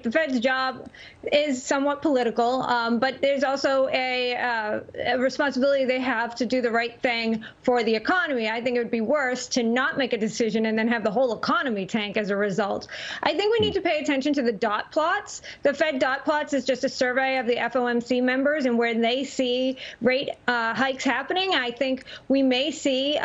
The Fed's job is somewhat political, but there's also a responsibility they have to do the right thing for the economy. I think it would be worse to not make a decision and then have the whole economy tank as a result. I think we need to pay attention to the dot plots. The Fed dot plots is just a survey of the FOMC members, and where they see rate hikes happening, I think we may see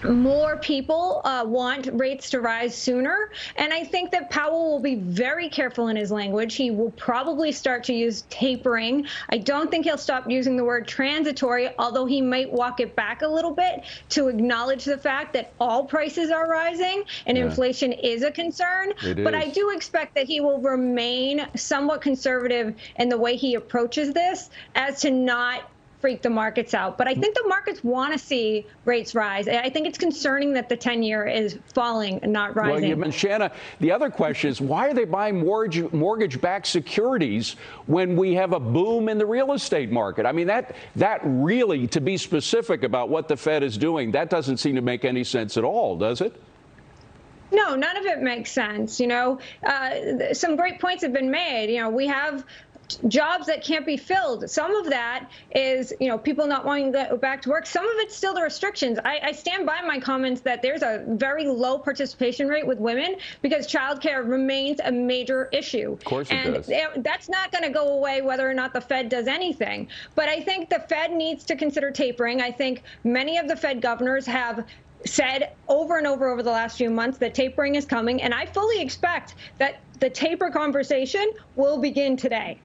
more people want rates to rise sooner. And I think that Powell will be very careful in his language. He will probably start to use tapering. I don't think he'll stop using the word transitory, although he might walk it back a little bit to acknowledge the fact that all prices are rising and inflation is a concern. But I do expect that he will remain somewhat conservative in the way he approaches this, as to not freak the markets out. But I think the markets want to see rates rise. I think it's concerning that the 10-year is falling and not rising. Well, Shana, the other question is, why are they buying mortgage-backed securities when we have a boom in the real estate market? I mean, that really, to be specific about what the Fed is doing, that doesn't seem to make any sense at all, does it? No, none of it makes sense. You know, some great points have been made. You know, we have jobs that can't be filled. Some of that is, you know, people not wanting to go back to work. Some of it's still the restrictions. I stand by my comments that there's a very low participation rate with women because childcare remains a major issue. Of course it does. That's not going to go away whether or not the Fed does anything. But I think the Fed needs to consider tapering. I think many of the Fed governors have said over and over the last few months that tapering is coming, and I fully expect that the taper conversation will begin today.